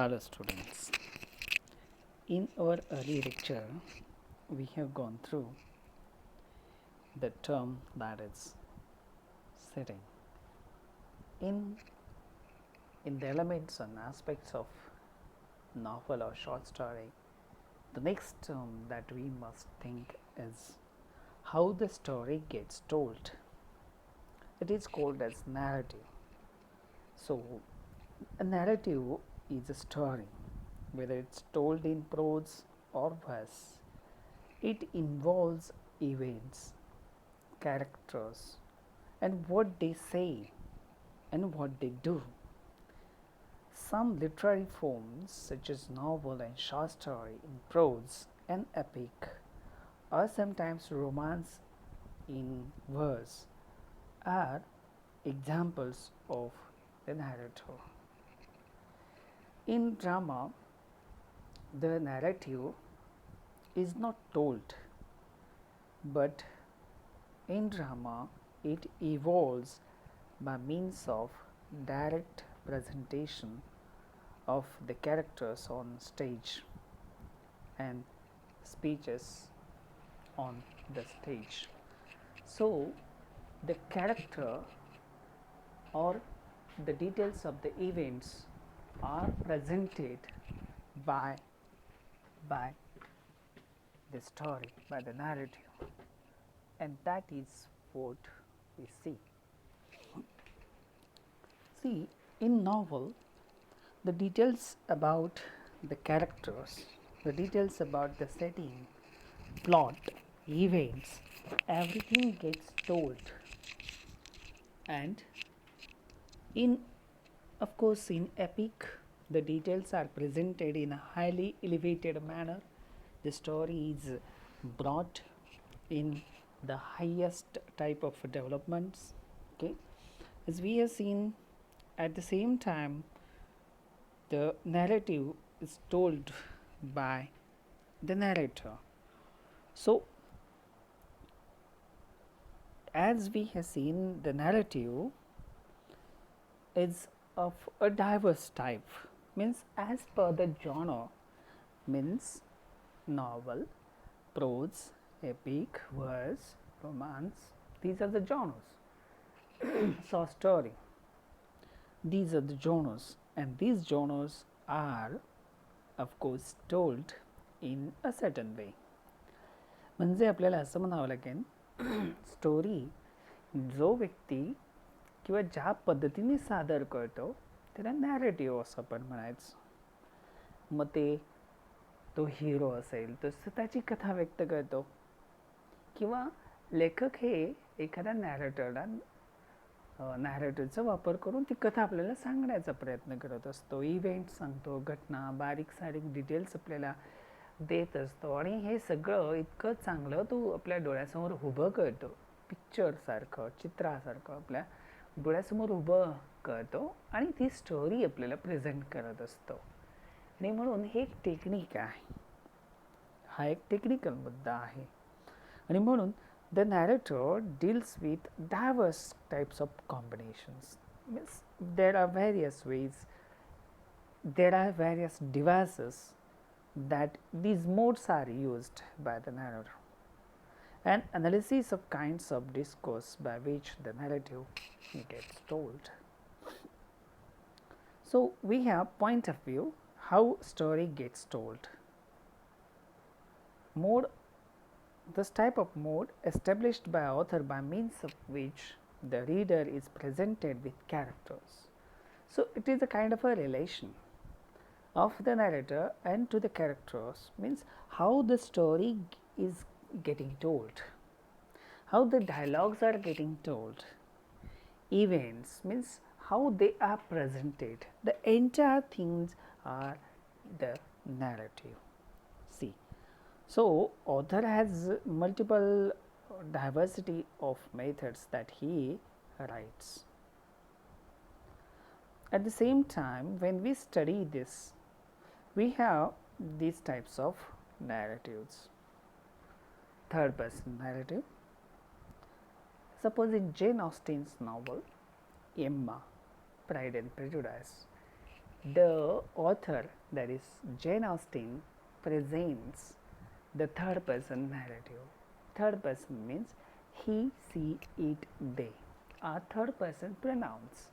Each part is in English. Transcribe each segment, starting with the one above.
Hello students. In our early lecture, we have gone through the term that is setting. In, in the elements and aspects of novel or short story, the next term that we must think is how the story gets told. It is called as narrative. So, a narrative is a story, whether it's told in prose or verse. It involves events, characters, and what they say and what they do. Some literary forms, such as novel and short story in prose and epic, or sometimes romance in verse, are examples of the narrator. In drama, the narrative is not told, but in drama it evolves by means of direct presentation of the characters on stage and speeches on the stage. So, the character or the details of the events are presented by the story, by the narrative, and that is what we see. See, in novel, the details about the characters, the details about the setting, plot, events, everything gets told. And in, of course, in epic, the details are presented in a highly elevated manner. The story is brought in the highest type of developments. Okay, as we have seen, at the same time, the narrative is told by the narrator. So, as we have seen, the narrative is of a diverse type, means as per the genre, means novel, prose, epic, verse, romance, these are the genres. Short story, these are the genres, and these genres are of course told in a certain way. म्हणजे आपल्याला असं म्हणावं लागेल, story जो व्यक्ती किंवा ज्या पद्धतीने सादर करतो त्याला नॅरेटिव्ह असं आपण म्हणायचं. मग ते तो हिरो असेल तर त्याची कथा व्यक्त करतो, किंवा लेखक हे एखाद्या नॅरेटरचा वापर करून ती कथा आपल्याला सांगण्याचा प्रयत्न करत असतो. इव्हेंट सांगतो, घटना, बारीक सारीक डिटेल्स आपल्याला देत असतो, आणि हे सगळं इतकं चांगलं तो आपल्या डोळ्यासमोर उभं करतो, पिक्चरसारखं, चित्रासारखं आपल्या डोळ्यासमोर उभं करतो आणि ती स्टोरी आपल्याला प्रेझेंट करत असतो. आणि म्हणून हे एक टेक्निक आहे, हा एक टेक्निकल मुद्दा आहे. आणि म्हणून the narrator deals with diverse types of combinations. Means there are various ways, there are various devices that these modes are used by the narrator, and analysis of kinds of discourse by which the narrative gets told. So, we have point of view how story gets told. Mode, this type of mode established by author by means of which the reader is presented with characters. So, it is a kind of a relation of the narrator and to the characters, means how the story is getting told, how the dialogues are getting told, events means how they are presented, the entire things are the narrative. See, so author has multiple diversity of methods that he writes. At the same time, when we study this, we have these types of narratives. Third person narrative. Suppose in Jane Austen's novel Emma, Pride and Prejudice, The author, that is Jane Austen, presents the third person narrative. Third person means he, she, it, they are third person pronouns.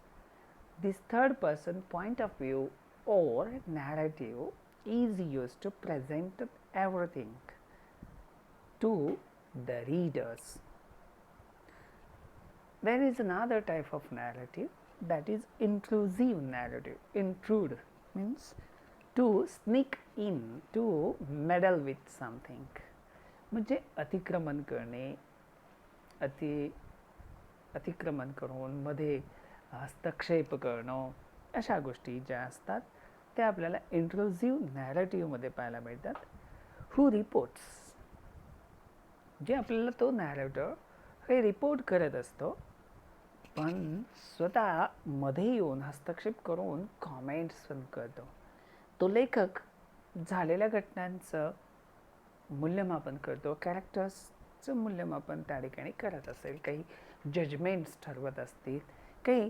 This third person point of view or narrative is used to present everything to the readers. There is another type of narrative, that is intrusive narrative. Intrude means to sneak in, to meddle with something. म्हणजे अतिक्रमण करणे, अतिक्रमण करून मध्ये हस्तक्षेप करणं, अशा गोष्टी ज्या असतात त्या आपल्याला इंट्रुसिव्ह नॅरेटिव्हमध्ये पाहायला मिळतात. हू रिपोर्ट्स, जे आपल्याला तो नॅरेटर हे रिपोर्ट करत असतो, पण स्वतः मध्ये येऊन हस्तक्षेप करून कॉमेंट्स पण करतो. तो लेखक झालेल्या घटनांचं मूल्यमापन करतो, कॅरेक्टर्सचं मूल्यमापन त्या ठिकाणी करत असेल, काही जजमेंट्स ठरवत असतील, काही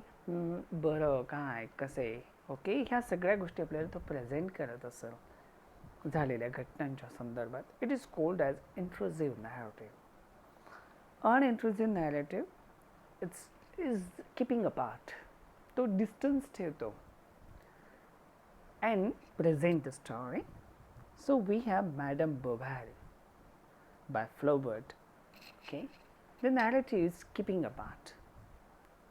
बरं काय कसे ओके ह्या सगळ्या गोष्टी आपल्याला तो प्रेझेंट करत असेल झालेल्या घटनांच्या संदर्भात. It is called as intrusive narrative. Unintrusive narrative is keeping apart, तो डिस्टन्स ठेवतो and present the story. So we have Madame Bovary by Flaubert. Okay, the narrative is keeping apart.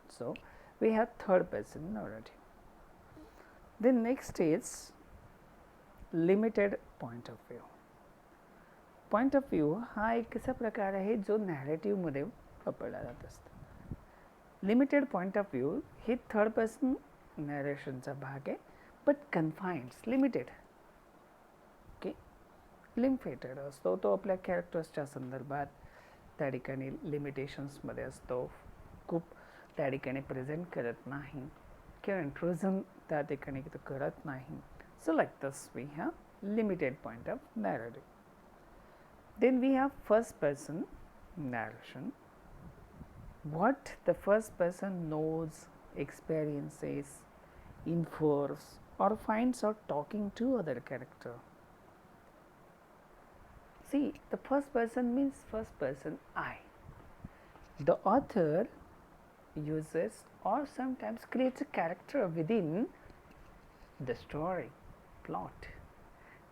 So we have third person narrative. The next is limited point of view. Point of view हा एक असा प्रकार आहे जो narrative मध्ये वापरला जात असतो. लिमिटेड पॉइंट ऑफ व्ह्यू हे थर्ड पर्सन नॅरेशनचा भाग आहे, but confines, limited. Okay, limited असतो तो आपल्या कॅरेक्टर्सच्या संदर्भात त्या ठिकाणी लिमिटेशन्समध्ये असतो, खूप त्या ठिकाणी प्रेझेंट करत नाही किंवा इंट्रुजन त्या ठिकाणी करत नाही. So like this we have limited point of narrative. Then we have first person narration. What the first person knows, experiences, infers or finds out talking to other character. See, the first person means first person I. The author uses or sometimes creates a character within the story plot,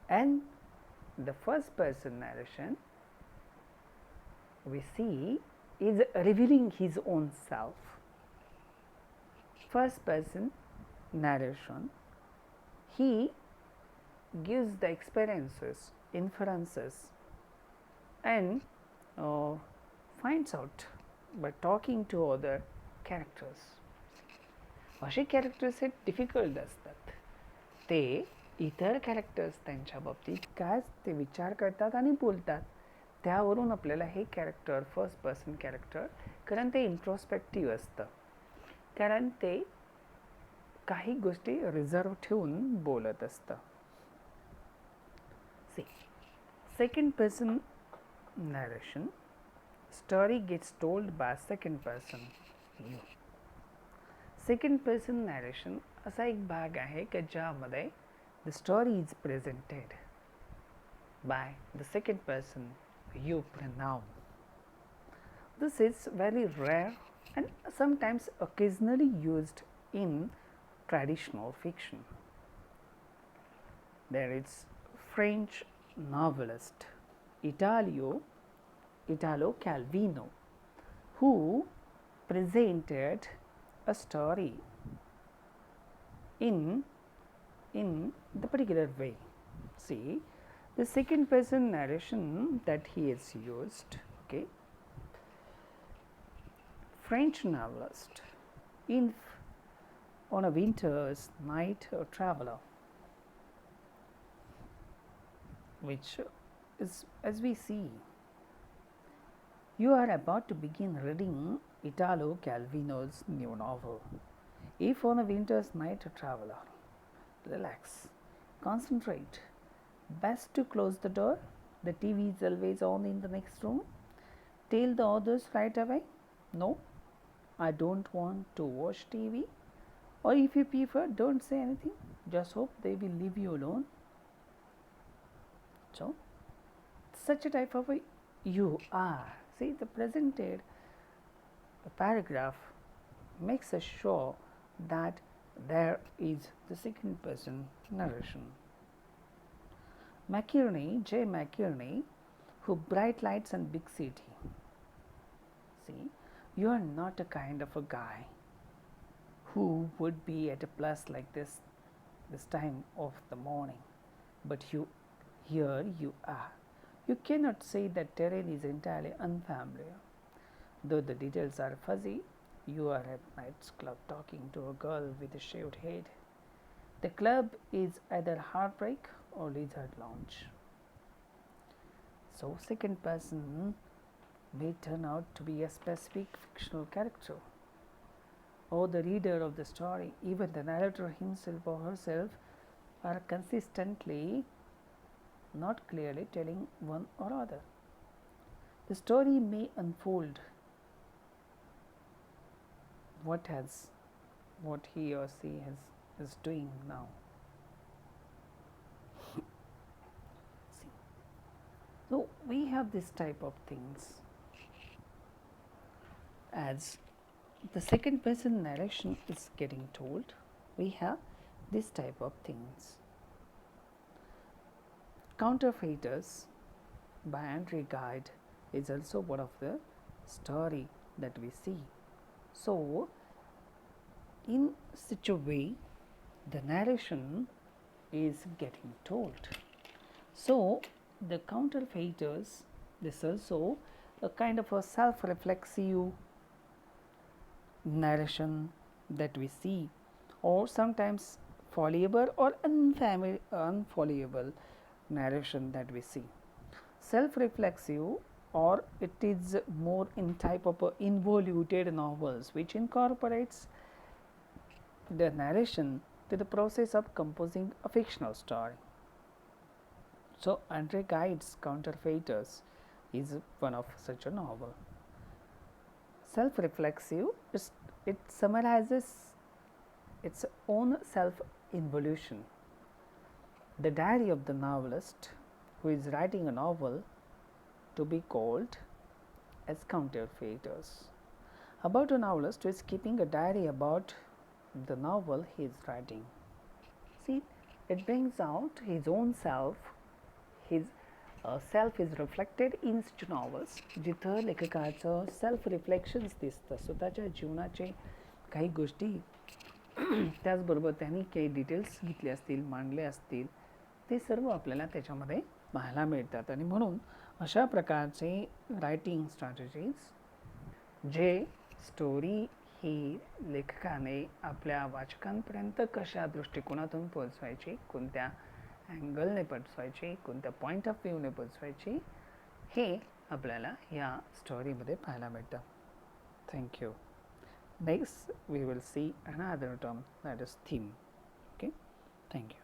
and the first person narration we see is revealing his own self. First person narration, he gives the experiences, inferences and finds out by talking to other characters. असे characters हे difficult असतात, ते इतर characters त्यांच्या बाबतीत काय ते विचार करतात आणि बोलतात त्यावरून आपल्याला हे कॅरेक्टर फर्स्ट पर्सन कॅरेक्टर, कारण ते इंट्रोस्पेक्टिव्ह असतं, कारण ते काही गोष्टी रिझर्व ठेवून बोलत असतं. Second person narration, story gets told by second person you. Second person narration असा एक भाग आहे की ज्यामध्ये the story is presented by the second person you pronoun. This is very rare and sometimes occasionally used in traditional fiction. There is French novelist Italo Calvino, who presented a story in the particular way. See, the second person narration that he has used, okay, French novelist on a winter's night, a traveler, which is, as we see, you are about to begin reading Italo Calvino's new novel. If on a winter's night, a traveler, relax, concentrate. Best to close the door. The TV is always on in the next room. Tell the others right away. No, I don't want to watch TV. or if you prefer, don't say anything, just hope they will leave you alone. So, such a type of a you are. See, the presented paragraph makes us sure that there is the second person narration. J. McKinney, who bright lights and big city. See, you are not a kind of a guy who would be at a place like this time of the morning, but here you are. You cannot say that terrain is entirely unfamiliar. Though the details are fuzzy, you are at night's club talking to a girl with a shaved head. The club is either Heartbreak or Lizard Lounge. So, second person may turn out to be a specific fictional character, or the reader of the story, even the narrator himself or herself, are consistently not clearly telling one or other. The story may unfold what he or she is doing now. See. So, we have this type of things as the second person narration is getting told. We have this type of things. Counterfeiters by Andre Gide is also one of the story that we see. So, in such a way, the narration is getting told. So, the counterfeiters, this also a kind of a self-reflexive narration that we see, or sometimes fallible or unfallible narration that we see. Self-reflexive, or it is more in type of involuted novels which incorporates the narration to the process of composing a fictional story. So, Andre Gide's Counterfeiters is one of such a novel. Self-reflexive, it summarizes its own self-involution. The diary of the novelist who is writing a novel to be called as Counterfeiters. About a novelist who is keeping a diary about the novel he is writing. See, it brings out his own self, his self is reflected in such novels जिथं लेखकाचं self reflections दिसतं, स्वतःच्या जीवनाचे काही गोष्टी त्याचबरोबर त्यांनी काही details घेतले असतील, मांडले असतील, ते सर्व आपल्याला त्याच्यामध्ये पाहायला मिळतात. आणि म्हणून अशा प्रकारचे रायटिंग स्ट्रॅटेजीज जे स्टोरी ही लेखकाने आपल्या वाचकांपर्यंत कशा दृष्टिकोनातून पोहोचवायची, कोणत्या अँगलने पोहोचवायची, कोणत्या पॉईंट ऑफ व्ह्यूने पोहोचवायची, हे आपल्याला या स्टोरीमध्ये पाहायला मिळतं. Thank you. Next we will see another term, that is theme. Okay, thank you.